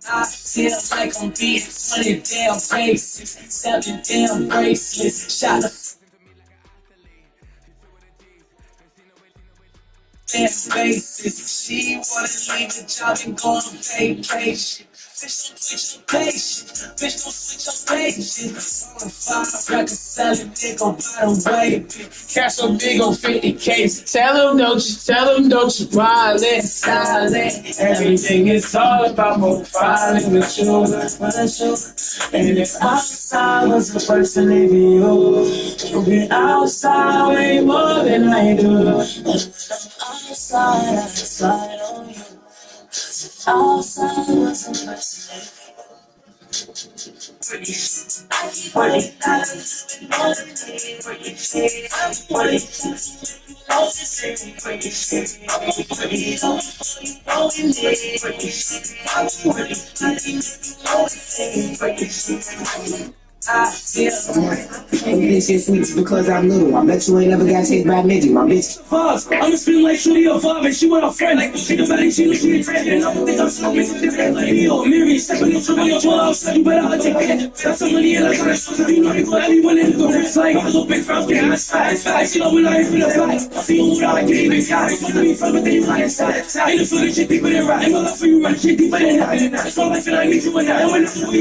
I feel like I'm being 20 damn faces, 7 damn bracelets, shot a damn faces. She wanna leave the job and go on vacation. Bitch, don't switch your patience. Bitch, don't switch your patience. On 5 records selling, nigga, by the way. Cash so big on 50Ks. Tell them don't you violent, silent. Everything is all about profiling with you, with you. And if outside was the person leaving you, you'll be outside way more than I do. Outside on you. Outside was the person. I keep running out of you, more than me, what you say. I'm running out to say, what you say. I'm running out to you, know you need, what you say. I'm running out to you, know you say, what you say. I feel Bitch is sweet because I'm little. I bet you ain't never got chased by a midget, my bitch. Pause. I'ma spin like Shooty or Bob and she want a friend. Like she about it, she trapped. And I don't think I'm smoking different. Like me or Mary, stepping up to your 12 outside, you better I'll take that. Got some money in like a restaurant, so you know they go everyone in the go. It's like I look big from getting outside. She know when I ain't finna fight. I see you without a game, it's got it. Fuck me from, but then you fly inside. Ain't the footage shit deeper than right. My love for you right, shit deeper than that. It's my life and I need you and I. And when I see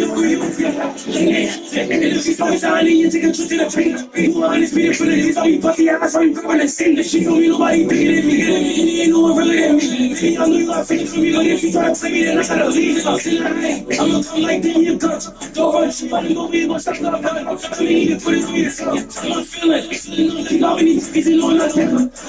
you, and if she's always on it, you take a trip to the train. You honest, be for the days, all you pussy ass, all you going to sing. She told me nobody bigger than me, and ain't no one realer than me. I know you got fake for me, but if you try to play me, then I gotta leave. I'm still lying. I'ma come like that, you got you. Don't rush, you gotta go be, but stop love. I need to put it on yourself. I'm feeling, you got me, it's in on that. I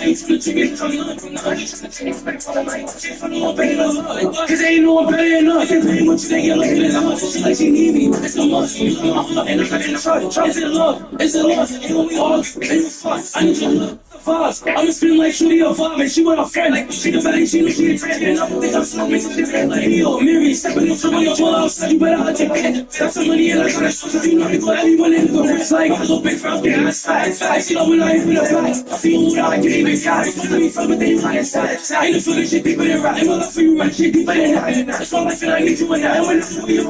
ain't gonna take it, I'm not from the I ain't gonna take it back for the night. She's from the one better than love. Cause ain't no one better than love. Can't pay what you think you're looking at. I'm she like she need me. It's no must, you know my heart, and I got in the front. Is it love? Is it love? And when we hug, and you fuck, I need your love. I'ma spin like Shooty or Bob and she want a friend. Like she about it, she trapped. And I don't think I'm smoking different. Like me or Mary, stepping up to your 12 outside, you better I'll take that. Got some money in like a restaurant, so you know they go everyone in the go. It's like I look big from getting outside. She know when I ain't finna fight. I see you without a game, it's got it. Fuck me from, but then you fly inside. Ain't the footage shit deeper than right. And my love for you right, shit deeper than that. It's my life and I need you and I. And when I see you,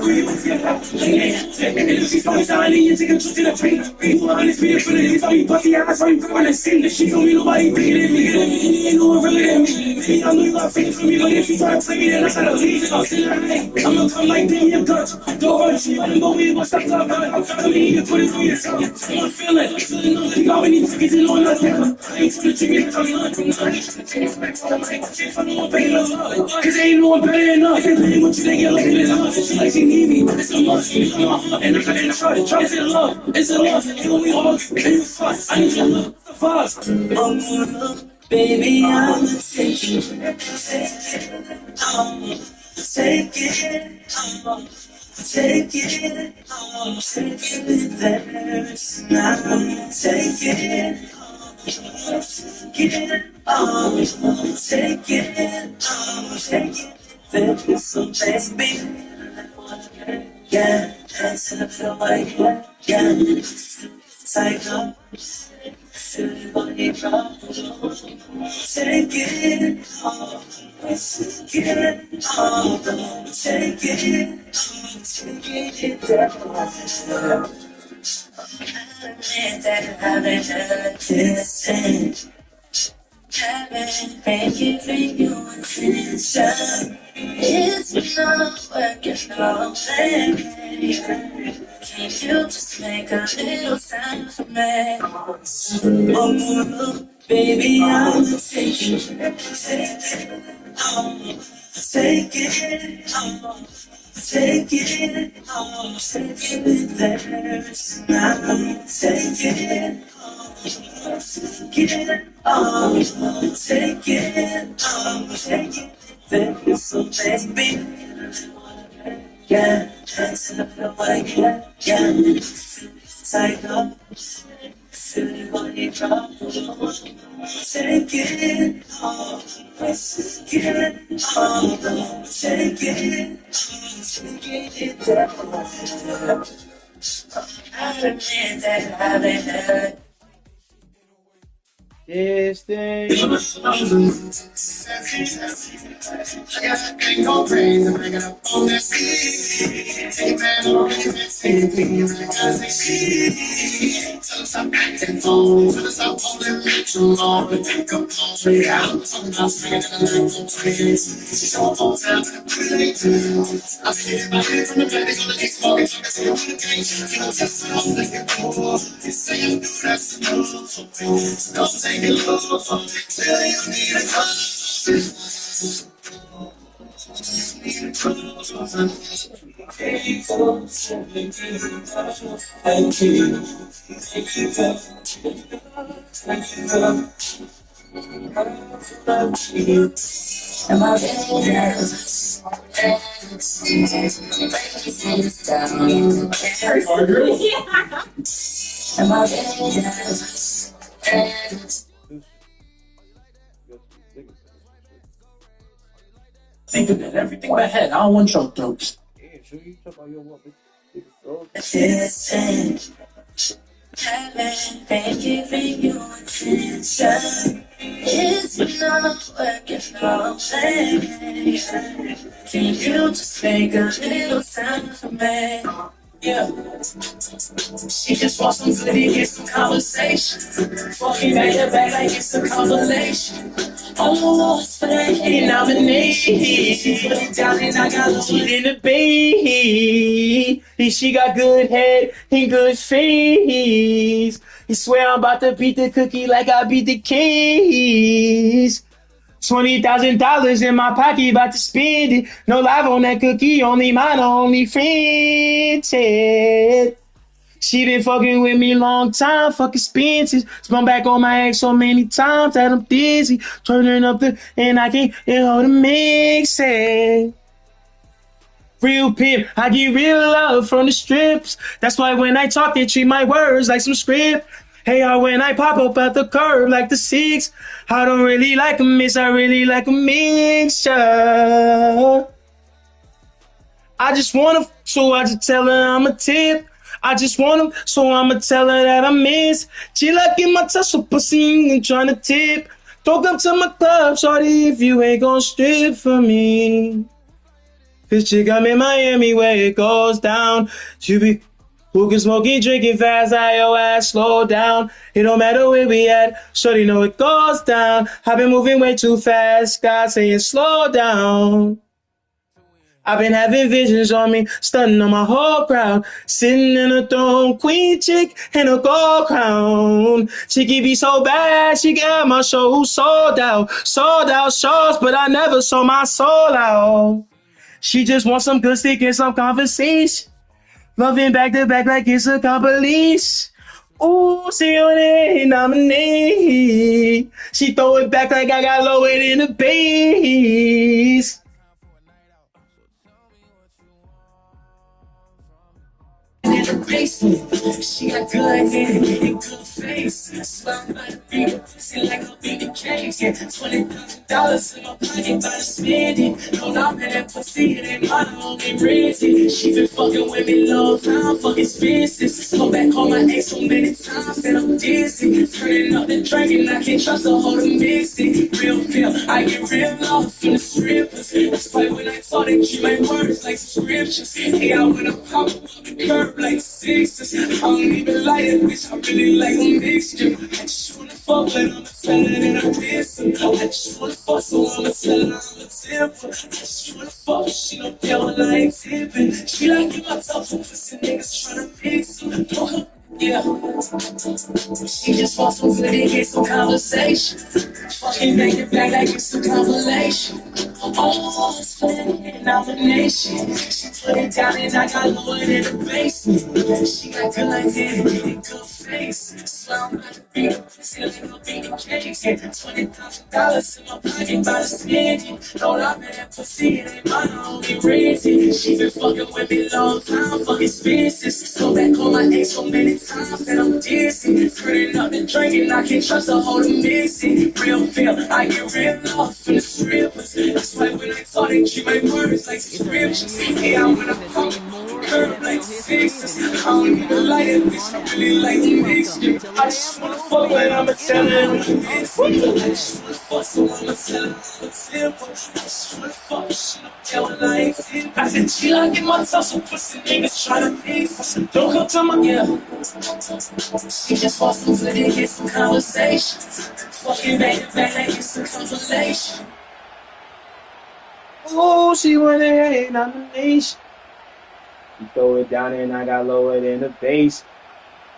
and if she's always on it, you take a trip to the train. You honest, be for the days, all you pussy ass, all you going to sing. She told me nobody bigger than me, and ain't no one realer than me. I know you got fake for me, but if you try to play me, then I gotta leave. I'm still lying. I'ma come like that, you got you. Don't rush, you gotta go in, what's up, love? I mean, you put it on yourself. I'm feeling, you got me, need to get it on that. I ain't gonna take it, I'm not from the I ain't gonna take it back for the night. She's from the one better than love. Cause ain't no one better than us. Can't pay what you think you're looking at. She like she need me, it's a must. You know my heart, and I got in the front. Is it love? Is it love? And when we hug, and you fuck, I need your love. Baby, I'm taking it, take it, take it, take it there now. Take it, take it, take it, take it there. So baby, yeah, that's it, feel like yeah, take up. Take it off, take it off, take it down. That I've been kissing, haven't been giving you attention. It's not working out, baby. Can you just make a little time for me? Baby, I'm taking it, take it, take it, take it, take it there now. Take it, take it, take it, take it there. So baby, yeah, that's it, feel like yeah, take up. Take it off, take it off, take it down. I admit that I've been hurt. This thing. I can't go crazy, bring it up on that beat. Hey man, I'm ready to see it. You really gotta say shit. Tell us I'm acting phone. Tell us I'm holding me too long. But take up on me out. Talking about swinging in the lyrical twins. She's so full time to the pretty too. I'm hitting my head from the back. It's on the next morning. I can see I'm on the game. You know, just so I'm like it cool. They say I'm new, that's the new. So don't take it low. Tell you need a call. Am I ready? Am I thinking of everything in my head. I don't want your throats. Yeah, sure you talk about your woman. Haven't been giving you attention. It's not working out, baby. Can you just make a little time for me? Yeah. She just wants some goodie, get some conversation. Walking back to back like it's a compilation. Oh, for that hit nomination. Put it down and I got loaded in the beat. She got good head and good face. He swear I'm about to beat the cookie like I beat the keys. $20,000 in my pocket, about to spend it. No live on that cookie, only mine, only friends. She been fucking with me long time, fuck expenses. Spun back on my ex so many times that I'm dizzy. Turning up and I can't hold the mix. Real pimp, I get real love from the strips. That's why when I talk, they treat my words like some script. Hey, when I pop up at the curb like the six, I don't really like a mix, I really like a mixture. I just want to, so I just tell her I'm a tip. I just want him, so I'ma tell her that I miss. She like in my tussle pussy and trying to tip. Don't come to my club, shorty, if you ain't gon' strip for me. This chick I'm in Miami where it goes down. She be hookah, smoking, drinking fast, I your ass slow down. It don't matter where we at, shorty know it goes down. I've been moving way too fast, God saying slow down. I've been having visions on me, stunning on my whole crowd. Sitting in a throne, queen chick in a gold crown. She can be so bad, she got my show sold out. Sold out shows, but I never sold my soul out. She just wants some good stick and some conversation. Loving back to back like it's a compilation. Ooh, she on a nominee. She throw it back like I got lowered in the base. In the basement, she got good hair and good face. Swear I'm about to beat the pussy like I'll beat the case. Yeah, $20,000 in my pocket, about to spend it. No, I'm in that pussy, it ain't mine, I only rent it. She been fucking with me long time, fuck expenses. Go back on my ex so many times that I'm dizzy. Turning up the drink and I can't trust her, hold them mix it. Real feel, I get real off in the strippers. That's why when I talk, they keep my words like subscriptions. Hey, I wanna pop up the curb like sixes. I don't even like it, bitch, I really like a mixture. I just wanna fuck, but I'ma tell her that I'm missing. I just wanna fuck, so I'ma tell her I'm a temper. I just wanna fuck, she don't care what I ain't tipping. She like give my top for pussy niggas tryna fix her. Yeah, she just wants some good and get some conversation. Fucking make it back like it's a compilation. Oh, it's for that nomination. She put it down and I got lowered in the basement. She got good hair and good face. Swear I'm about to beat the pussy like I'll beat the case. Yeah, $20,000 in my pocket, about to spend it. No, I'm in that pussy, it ain't mine, I only rent it. She been fucking with me long time, fuck expenses. Go back on my ex so many times that I'm dizzy. Turning up the drink and I can't trust her, hold them mixing. Real feel, I get real off in the strippers. That's why when I talk, they treat my words like subscriptions. Yeah, I wanna pump the curb like sixes. I don't even like it, bitch, I really like the mixture. I just wanna fuck, but I'ma tell her I'm a bitch. I just wanna fuck, so I'ma tell her I'm a simple. I just wanna fuck, she don't care what I ain't feel. I said, chill, I get my top, so pussy niggas tryna fix. I said, don't come to my, yeah. She just wants some good and get some conversation. Fucking back like it's a compilation. Ooh, she went a nomination. She throw it down and I got lowered in the base.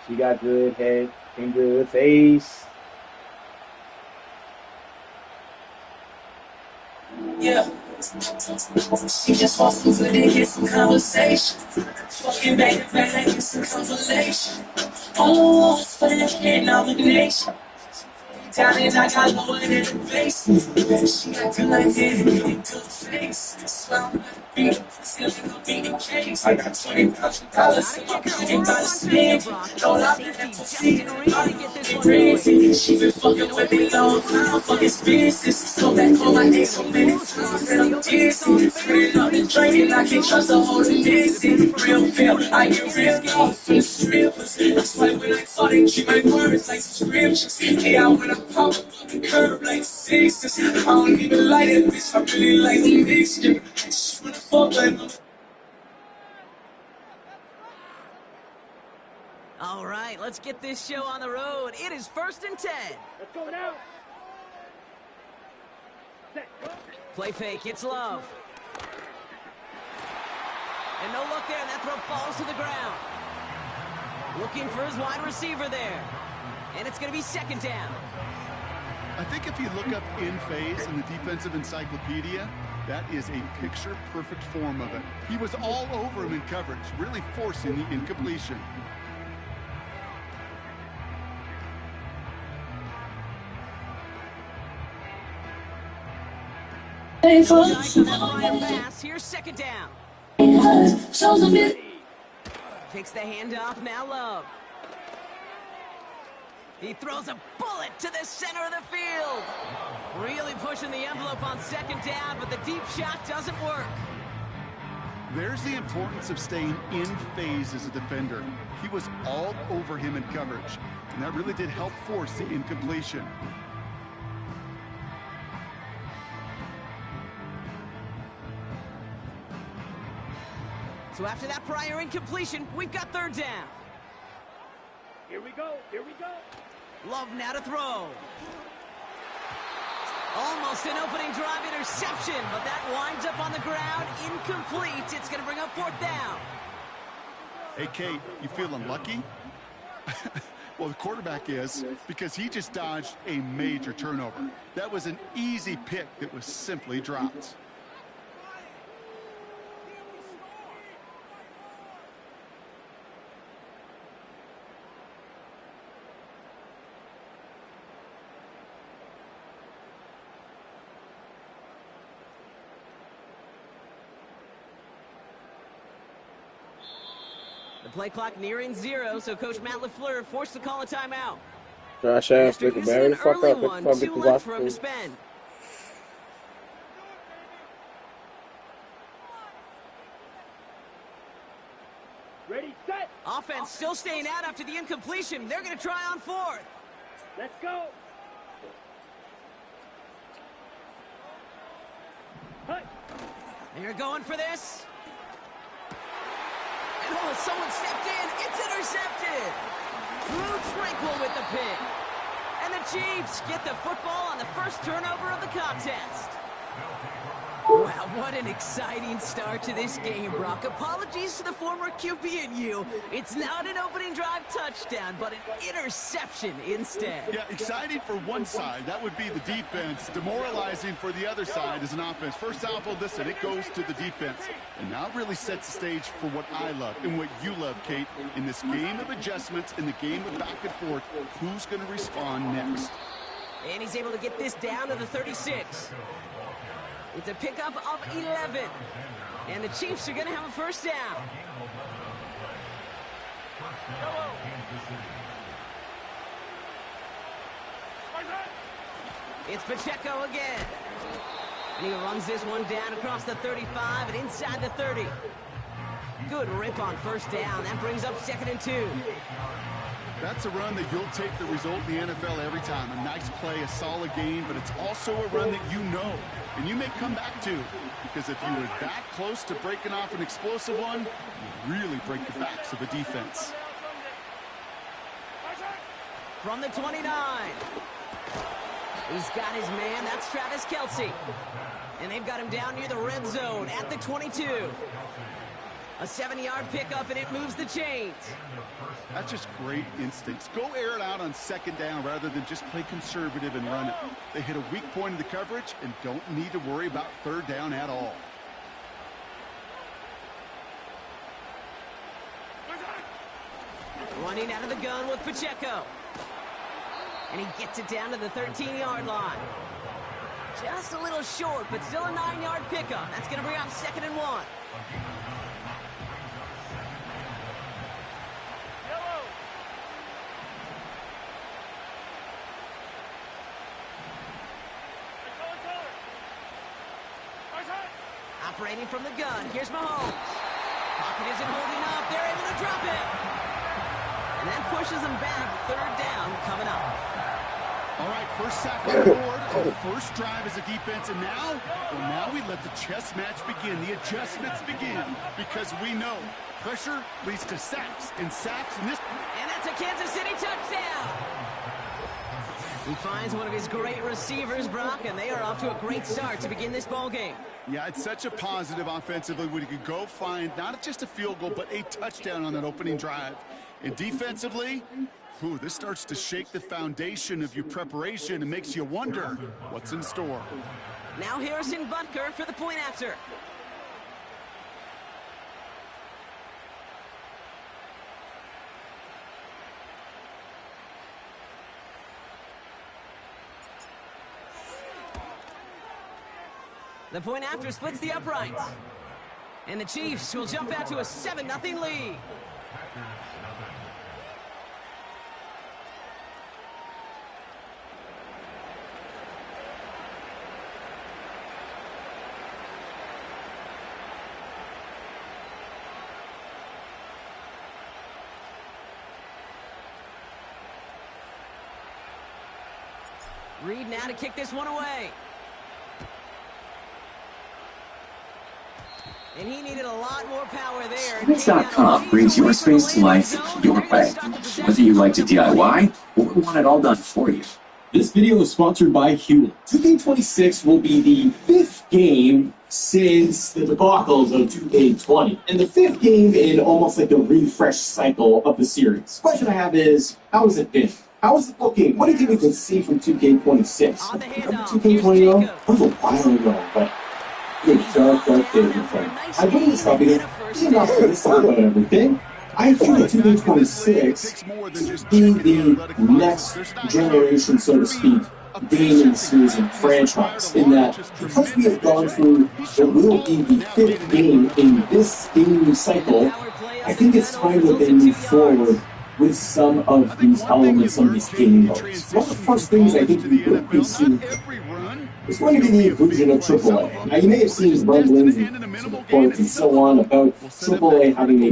She got good head and good face. Yeah. She just wants some good and get some conversation. Fucking back like it's a compilation. Oh, it's for that nomination. Down and I got lowered in the basement. She got good hair and good face. Swear I'm about to beat the pussy like I'll beat the case. I got $20,000 in my pocket, about to spend it. No, I'm in that pussy, I'm crazy. She been fucking with me long time, fuck expenses. Go back on my ex so many times that I'm dizzy. Turning up the drink and I can't trust her, hold it missing. Real feel, I get real off in the strippers. That's why when I talk, they treat my words like subscriptions. Hey, I wanna pop up the curb like sixes. I don't even like it, bitch, I really like the mixture. I just wanna fuck, but I'm All right, let's get this show on the road. It is 1st and 10. Let's go now. Play fake, it's Love. And no look there, and that throw falls to the ground. Looking for his wide receiver there. And it's going to be 2nd down. I think if you look up in phase in the defensive encyclopedia, that is a picture-perfect form of it. He was all over him in coverage, really forcing the incompletion. Nice on that wide pass. Here's 2nd down. Takes the handoff, now Love. He throws a bullet to the center of the field. Really pushing the envelope on 2nd down, but the deep shot doesn't work. There's the importance of staying in phase as a defender. He was all over him in coverage, and that really did help force the incompletion. So after that prior incompletion, we've got 3rd down. Here we go, here we go. Love now to throw. Almost an opening drive interception, but that winds up on the ground, incomplete. It's going to bring up 4th down. Hey, Kate, you feeling lucky? Well, the quarterback is, because he just dodged a major turnover. That was an easy pick that was simply dropped. The play clock nearing 0, so Coach Matt LaFleur forced to call a timeout. Trash ass After nigga, using man. an The fuck early up. one, Fuck 2 the left for him to gospel. spend. Ready, set. Offense still staying out after the incompletion. They're going to try on 4th. Let's go. Hey. They're going for this. And oh, someone stepped in. It's intercepted. Drew Tranquil with the pick. And the Chiefs get the football on the first turnover of the contest. Wow, what an exciting start to this game, Brock. Apologies to the former QB and you. It's not an opening drive touchdown, but an interception instead. Yeah, exciting for one side. That would be the defense. Demoralizing for the other side as an offense. First salvo, listen, it goes to the defense. And now it really sets the stage for what I love and what you love, Kate. In this game of adjustments, in the game of back and forth, who's going to respond next? And he's able to get this down to the 36. It's a pickup of 11. And the Chiefs are going to have a first down. It's Pacheco again. And he runs this one down across the 35 and inside the 30. Good rip on first down. That brings up 2nd and 2. That's a run that you'll take the result in the NFL every time. A nice play, a solid game, but it's also a run that you know, and you may come back to. Because if you were that close to breaking off an explosive one, you really break the backs of the defense. From the 29. He's got his man. That's Travis Kelce. And they've got him down near the red zone at the 22. A 7-yard pickup, and it moves the chains. That's just great instincts. Go air it out on 2nd down rather than just play conservative and run it. They hit a weak point in the coverage and don't need to worry about 3rd down at all. Running out of the gun with Pacheco. And he gets it down to the 13-yard line. Just a little short, but still a 9-yard pickup. That's going to bring up 2nd and 1. Operating from the gun. Here's Mahomes. Pocket isn't holding up. They're able to drop it. And that pushes them back. 3rd down coming up. All right, first sack on the board. The first drive as a defense. And now we let the chess match begin. The adjustments begin. Because we know pressure leads to sacks. And sacks in this. And that's a Kansas City touchdown. He finds one of his great receivers, Brock, and they are off to a great start to begin this ball game. Yeah, it's such a positive offensively when you can go find not just a field goal, but a touchdown on that opening drive. And defensively, this starts to shake the foundation of your preparation and makes you wonder what's in store. Now Harrison Butker for the point after. The point after splits the uprights. And the Chiefs will jump out to a 7-0 lead. Reed now to kick this one away. And he needed a lot more power there. Space.com brings your space to life your way. Whether you like to DIY or want it all done for you. This video is sponsored by Hewlett. 2K26 will be the 5th game since the debacles of 2K20. And the 5th game in almost like a refresh cycle of the series. The question I have is, how has it been? How is it looking? What did you even see from 2K26? On the handoff, 2K20 that was a while ago, but good dark days in front. I believe it's probably enough for this time about everything. I feel that 2K26 being the next generation, so to speak, game in the series and franchise, in that because we have gone through what will be the 5th game in this game cycle, I think it's time that they move forward with some of these elements, some of these gaming modes. One of the first things I think we will be seeing is going to be the inclusion of AAA. Now, you may have seen rumblings and reports and so on about AAA having a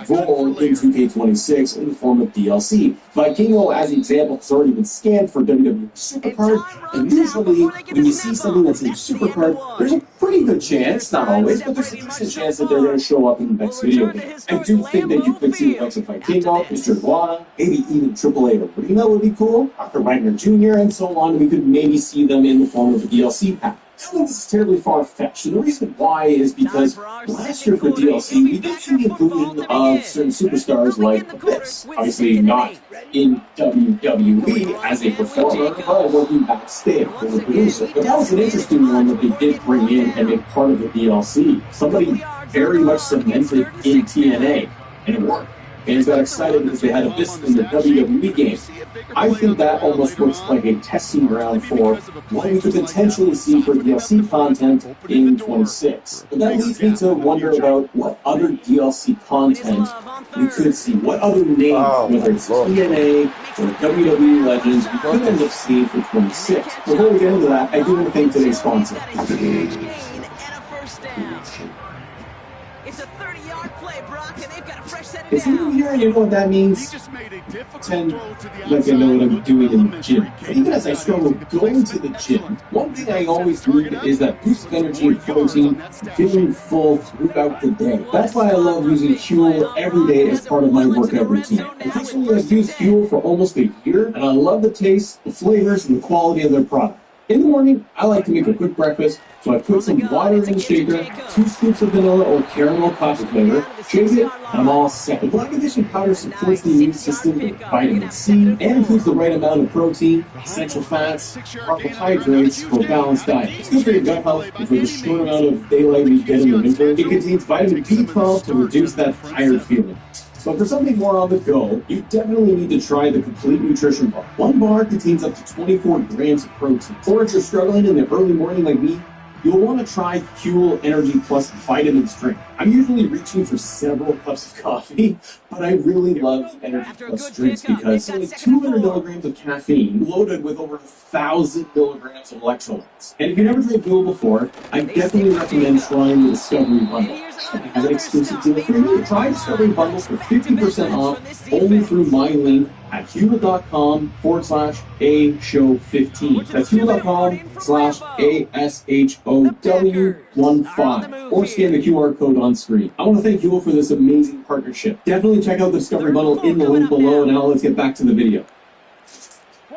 role in 2K26 in the form of DLC. Vikingo, as an example, has already been scanned for WWE Supercard, and usually when you see something that's in Supercard, there's a pretty good chance, not always, but there's a decent chance that they're going to show up in the next video game. I do think that you could see the likes of Vikingo, Mr. Guana, maybe even AAA Arena would be cool, Dr. Wagner Jr., and so on. We could maybe see them in the form of a DLC pack. I don't think this is terribly far-fetched, and the reason why is because last year for DLC, we did see the inclusion of certain superstars like Abyss. Obviously not in WWE as a performer, but working backstage as a producer. But that was an interesting one that they did bring in and make part of the DLC. Somebody very much cemented in TNA, and it worked. Fans got excited because they had Abyss in the WWE game. I think that almost looks like a testing ground for what we could potentially see for DLC content in 26. But that leads me to wonder about what other DLC content we could see. What other names, whether it's TNA or WWE Legends, we could end up seeing for 26. Before we get into that, I do want to thank today's sponsor. If you're new here and you know what that means, pretend like I know what I'm doing in the gym. But even as I struggle going to the gym, one thing I always need is that boost of energy and protein, feeling full throughout the day. That's why I love using Huel every day as part of my workout routine. I recently have used Huel for almost a year, and I love the taste, the flavors, and the quality of their product. In the morning, I like to make a quick breakfast, so I put some water in the shaker, 2 scoops of vanilla or caramel coffee flavor, shake it, and I'm all set. The Black Edition powder supports the immune system with vitamin C and includes the right amount of protein, essential fats, carbohydrates for a balanced diet. It's good for your gut health and for the short amount of daylight we get in the winter. It contains vitamin B12 to reduce that tired feeling. So for something more on the go, you definitely need to try the Complete Nutrition Bar. One bar contains up to 24 grams of protein. Or if you're struggling in the early morning like me, you'll want to try Huel Energy Plus Vitamins drink. I'm usually reaching for several cups of coffee, but I really love Energy Plus drinks because it's only 200 milligrams of caffeine loaded with over 1,000 milligrams of electrolytes. And if you've never tried Huel before, I definitely recommend trying the Discovery Bundle. I have an exclusive deal for you. Try Discovery Bundle for 50% off only through my link at huel.com/AShow15. That's huel.com/ASHOW15. Or scan the QR code on screen. I want to thank Huel for this amazing partnership. Definitely check out the Discovery Bundle in the link below, and now let's get back to the video.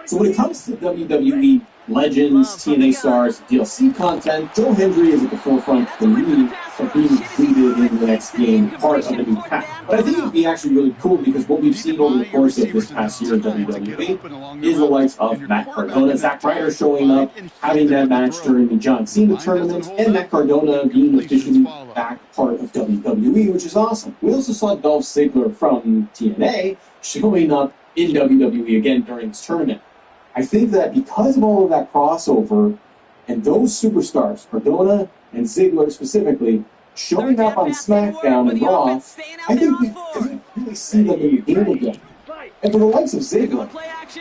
So when it comes to WWE Legends, TNA Stars, DLC content, Joe Hendry is at the forefront for me of being included in the next game, part of the new pack. But I think it would be actually really cool because what we've seen over the course of this past year in WWE is the likes of Matt Cardona, Zack Ryder showing up, having that match during the John Cena tournament, and Matt Cardona being officially back part of WWE, which is awesome. We also saw Dolph Ziggler from TNA showing up in WWE again during this tournament. I think that because of all of that crossover and those superstars, Cardona and Ziggler specifically, showing up on SmackDown and Raw, I think we could really see them in the game again. And for the likes of Ziggler,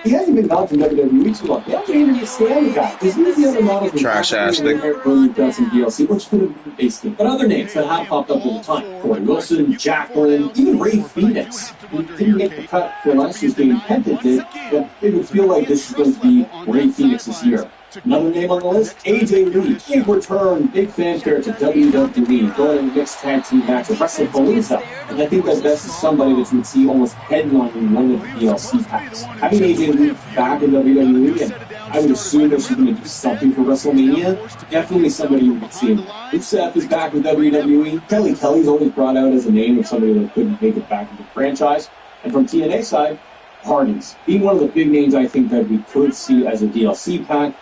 he hasn't been gone from WWE too long. They don't even understand the guy. Because he's the other model trash-ass thing. Done some DLC, which could have been based in. But other names that have popped up all the time. Corey Wilson, Jacqueline, even Ray Phoenix, who didn't make the cut for last year's game. Penta did, but it would feel like this is going to be Ray Phoenix this year. Another name on the list, AJ Lee. Big return, big fanfare to WWE, going in the mixed tag team match with WrestlePalooza. And I think that this is somebody that you would see almost headlining one of the DLC packs. Having AJ Lee back in WWE, and I would assume that she's going to do something for WrestleMania, definitely somebody you would see. Rusev is back with WWE. Kelly's always brought out as a name of somebody that couldn't make it back into the franchise. And from TNA side, Hardys. Being one of the big names I think that we could see as a DLC pack.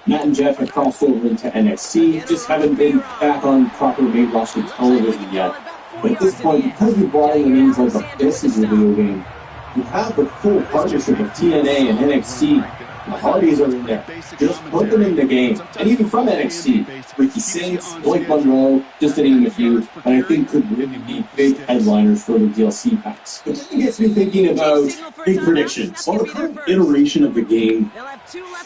Matt and Jeff have crossed over into NXT, just haven't been back on proper main roster television yet. But at this point, because we brought in the names like Abyss in the video game, you have the full partnership of TNA and NXT The Hardys are in there. Just put them in the game. And even from NXT, Ricky Saints, Blake Monroe, just to name a few, and I think could really be big headliners for the DLC packs. But then it gets me thinking about big predictions. While the current iteration of the game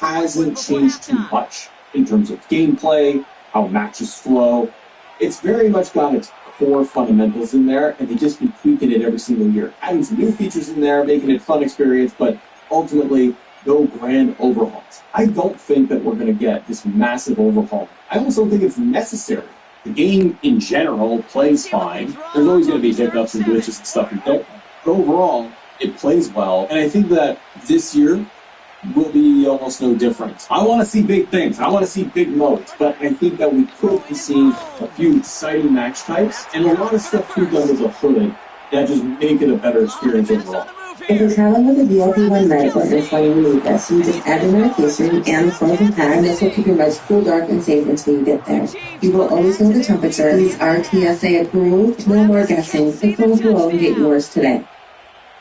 hasn't changed too much in terms of gameplay, how matches flow, it's very much got its core fundamentals in there, and they just been tweaking it every single year. Adding some new features in there, making it a fun experience, but ultimately, no grand overhauls. I don't think that we're going to get this massive overhaul. I also think it's necessary. The game in general plays fine. There's always going to be hiccups and glitches and stuff you don't like. But overall, it plays well, and I think that this year will be almost no different. I want to see big things. I want to see big modes, but I think that we could be seeing a few exciting match types and a lot of stuff tweaked under the hood that just make it a better experience overall. If you're traveling with a VIP-1 medical and flying you need this, you just add your medication and the frozen pattern. This will keep your meds cool, dark, and safe until you get there. You will always know the temperature. These are TSA approved. No more guessing. Click on below and get yours today.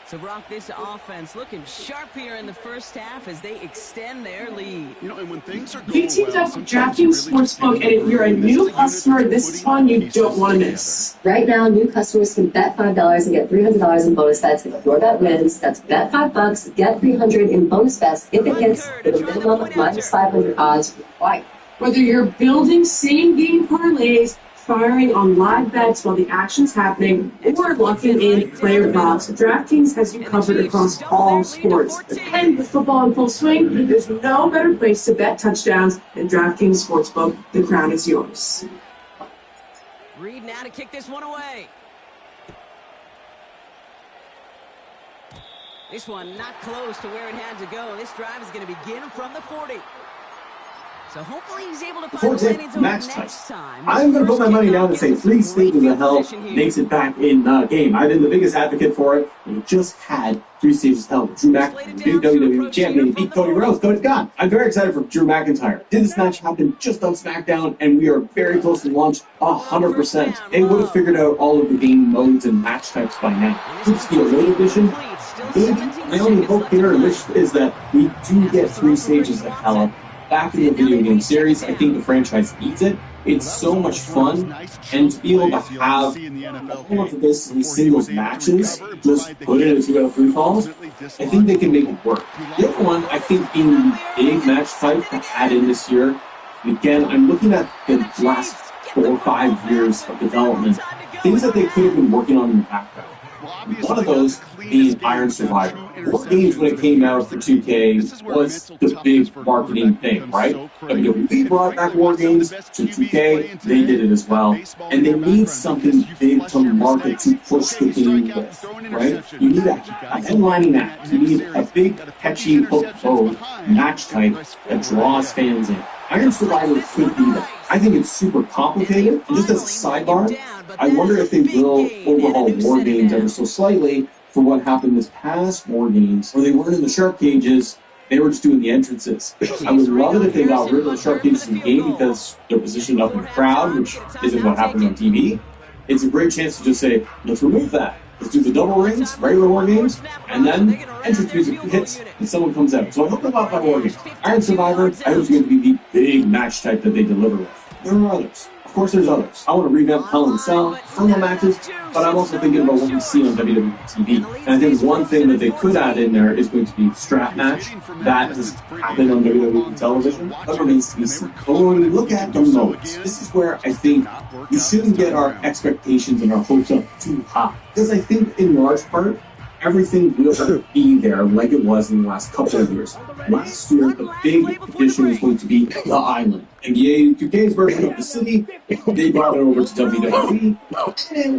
So, Brock, this offense looking sharp here in the first half as they extend their lead. You know, and when things are going We teamed up with DraftKings Sportsbook, and if you're a new customer, this is one you don't want to miss. Right now, new customers can bet $5 and get $300 in bonus bets. If your bet wins, that's bet $5, get $300 in bonus bets if it hits with a minimum of -500 odds required. Whether you're building same-game parlays, firing on live bets while the action's happening, or locking in player props, DraftKings has you covered across all sports. And with football in full swing, there's no better place to bet touchdowns than DraftKings Sportsbook. The crown is yours. Reed now to kick this one away. This one not close to where it had to go. This drive is going to begin from the 40. So hopefully he's able to find the landing zone next time. I'm going to put my money down and say 3 stages of hell makes it back in the game. I've been the biggest advocate for it. We just had 3 stages of hell. Drew McIntyre, big WWE champion, beat Cody Rhodes. Cody's gone. I'm very excited for Drew McIntyre. Did this match happen just on SmackDown, and we are very close to launch 100%. They would have figured out all of the game modes and match types by now. This the Elite Edition. Maybe my only hope here and wish is that we do get 3 stages of hell back in the video game series. I think the franchise needs it. It's so much fun, and to be able to have all of this in singles matches, just put it into 2 out of 3 falls, I think they can make it work. The other one, I think, being the big match type to add in this year, again, I'm looking at the last 4 or 5 years of development, things that they could have been working on in the background. One of those being Iron Survivor. War Games, when it came out for 2K, was the big marketing thing, right? WWE brought back War Games to 2K, they did it as well, and they need something big to market to push the game with, right? You need a headlining act, you need a big, catchy, hook match type that draws fans in. Iron Survivor could be that. I think it's super complicated. And just as a sidebar, I wonder if they will overhaul War Games ever so slightly for what happened this past War Games, where they weren't in the sharp cages, they were just doing the entrances. I would love it if they got rid of the sharp cages in the game because they're positioned up in the crowd, which isn't what happens on TV. It's a great chance to just say, let's remove that. Let's do the double rings, regular War Games, and then entrance music hits and someone comes out. So I hope they want that War Games. Iron Survivor, I hope it's going to be the big match type that they deliver with. There are others. Of course, there's others. I want to revamp Hell in a Cell, Hell matches, but I'm also thinking about what we see on WWE TV. And I think one thing that they could add in there is going to be strap match. That has happened on WWE television. That remains to be seen. But when we look at the modes, this is where I think we shouldn't get our expectations and our hopes up too high. Because I think, in large part, everything will be there like it was in the last couple of years. Last year, the big addition is going to be the island. And yay, 2K's version of the city, they brought it over to WWE, and it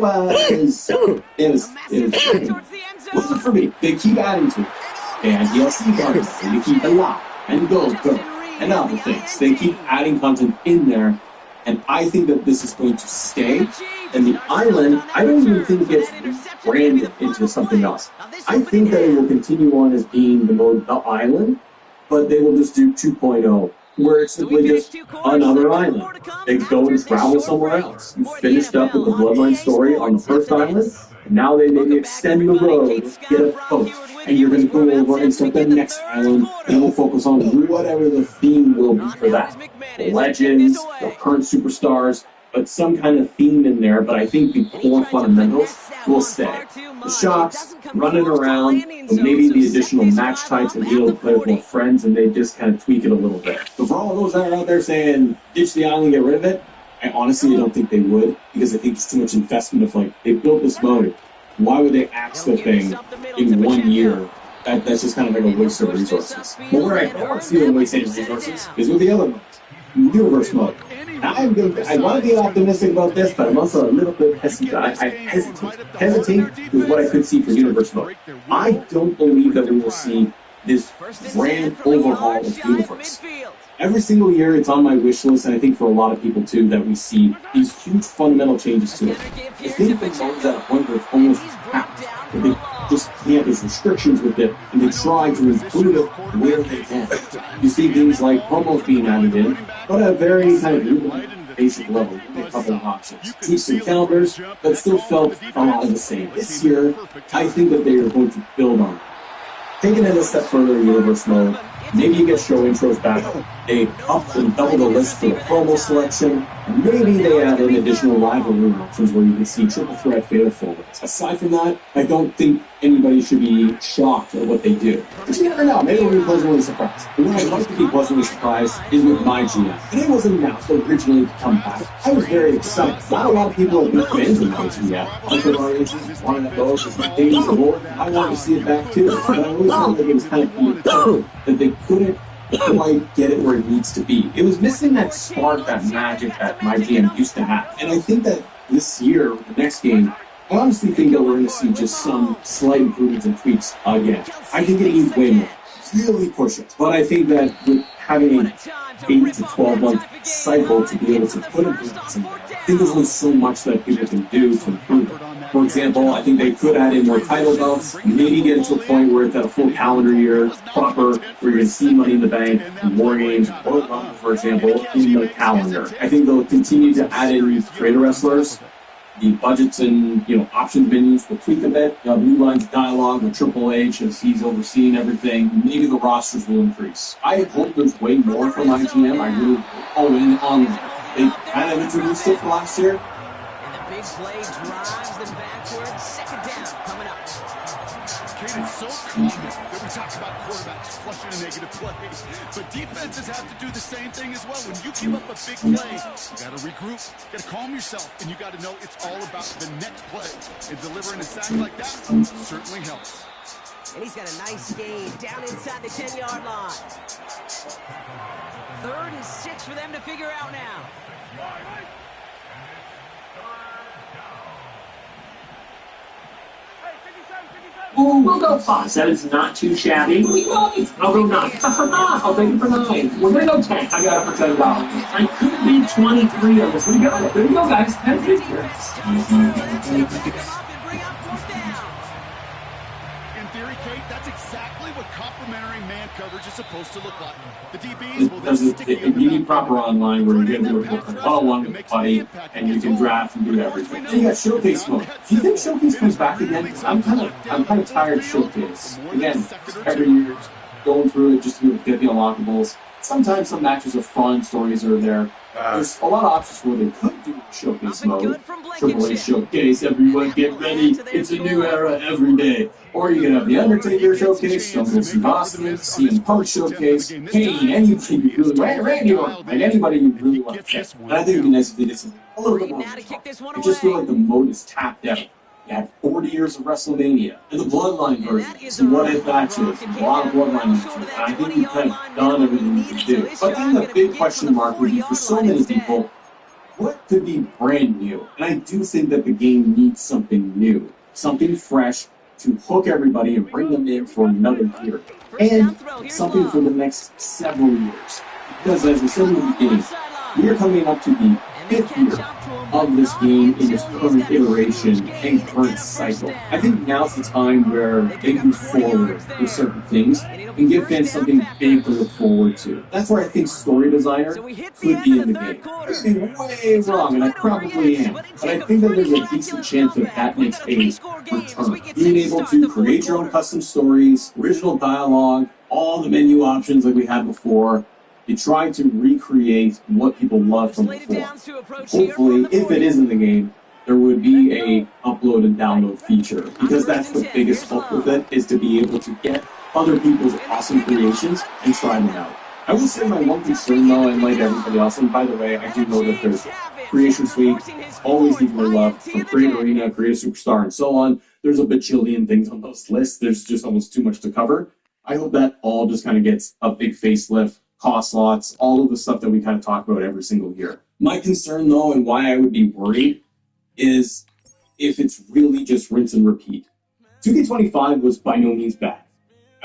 wasn't for me. They keep adding to it. And DLC cards, they keep a lot, and gold code, and other things. They keep adding content in there, and I think that this is going to stay. And the island, I don't even think it gets branded into something else. I think that it will continue on as being the mode The Island, but they will just do 2.0, where it's simply just another island. They go and travel somewhere else. You finished up with the Bloodline story on the first island, Now they maybe extend the road, get a post, and you're going to go over and start the next island, and we'll focus on whatever the theme will be for that. The legends, the current superstars, but some kind of theme in there, but I think the core fundamentals will stay. The shots, running around, and maybe the additional match types and being able to play with more friends, and they just kind of tweak it a little bit. But for all those that are out there saying, ditch the island, get rid of it, I honestly don't think they would, because I think it's too much investment of, like, they built this mode. Why would they axe the thing in 1 year? That's just kind of like a waste of resources. But where I don't want to see them waste any resources is with the other mode, universe mode. I want to be optimistic about this, but I'm also a little bit hesitant. I hesitate with what I could see for universe mode. I don't believe that we will see this grand overhaul of universe. Every single year, it's on my wish list, and I think for a lot of people too, that we see these huge fundamental changes to it. I think the mode's at a point where it's almost capped. They just can't, there's restrictions with it, and they try to include it where they can. You see things like promos being added in, but at a very kind of basic level, with a couple of options. Tweaks and calendars, but still felt a lot of the same. This year, I think that they are going to build on it. Taking it a step further in universe mode, maybe you get show intros back. They up and double the list for the promo selection. And maybe they add in additional rivalry options where you can see triple threat fatal forwards. Aside from that, I don't think anybody should be shocked at what they do. But you never know. Maybe we'll be pleasantly surprised. But what I'd like to be pleasantly surprised is with my GM. And it wasn't announced originally to come back. I was very excited. Not a lot of people have been fans of my GM. Other audiences wanted to go as my days of war. I wanted to see it back too. But I always felt like it was kind of that they couldn't quite get it where it needs to be. It was missing that spark, that magic that my GM used to have. And I think that this year, the next game, I honestly think that we're going to see just some slight improvements and tweaks again. I think it needs way more. Really push it. But I think that with having an 8 to 12 month cycle to be able to put improvements in there, I think there's only so much that people can do to improve it. For example, I think they could add in more title belts, maybe get it to a point where it's at a full calendar year, proper, where you're going to see Money in the Bank, War Games, World Rumble, for example, in the calendar. I think they'll continue to add in creator wrestlers. The budgets and options menus will tweak a bit. New lines of dialogue with Triple H as he's overseeing everything. Maybe the rosters will increase. I hope there's way more from IGM. I really all in on that. They kind of introduced it last year. And the big play drives them backwards. Second down coming up. Kate, it's so common that we talk about quarterbacks flushing a negative play, but defenses have to do the same thing as well. When you give up a big play, you got to regroup, you got to calm yourself, and you got to know it's all about the next play. And delivering a sack like that certainly helps. And he's got a nice gain down inside the 10-yard line. 3rd and 6 for them to figure out now. We'll go 5. That is not too shabby. I'll go 9. I'll take it for 9. We're going to go 10. I got it for $10. I could be 23 of this. We got it. There you go, guys. 10 figures. In theory, Kate, that's exactly what complementary man coverage is supposed to look like. The DBs, well, they're sticky up you need proper online where you can do it one-on-one with the buddy, and you can draft and do everything. Then you got Showcase mode. Do you think Showcase comes back again? Because I'm kind of tired of Showcase. Again, every year going through it just to get the unlockables. Sometimes some matches are fun, stories are there. There's a lot of options where they could do Showcase mode. Triple H Showcase, everyone get ready. It's a new era every day. Or you can have the Undertaker Showcase, Stone Cold Steve Austin, CM Punk Showcase, Kane, anybody you really want, Randy Orton, like anybody you really want to pick. And I think it'd be nice if they did something a little bit more. I just feel like the mode is tapped out. You had 40 years of WrestleMania, and the Bloodline version, some what-if matches, a lot of Bloodline matches, and I think we've kind of done everything we could do. But then the big question mark would be, for so many people, what could be brand new? And I do think that the game needs something new, something fresh, to hook everybody and bring them in for another year. And something for the next several years. Because as we said in the beginning, we are coming up to the fifth year of this game in its current iteration and current cycle. I think now's the time where they move forward with certain things and give fans something big to look forward to. That's where I think story designer could be in the game. I could be way wrong, and I probably am, but I think that there's a decent chance that makes a return. Being able to create your own custom stories, original dialogue, all the menu options like we had before. You try to recreate what people loved from before. Hopefully, if it is in the game, there would be a upload and download feature, because that's the biggest hope with it, is to be able to get other people's awesome creations and try them out. I will say my one concern though, and like everybody else, and by the way, I do know that there's Creation Suite, always need more love, from Create Arena, Create a Superstar, and so on. There's a bajillion things on those lists. There's just almost too much to cover. I hope that all just kind of gets a big facelift, cost lots, all of the stuff that we kind of talk about every single year. My concern though, and why I would be worried, is if it's really just rinse and repeat. 2K25 was by no means bad.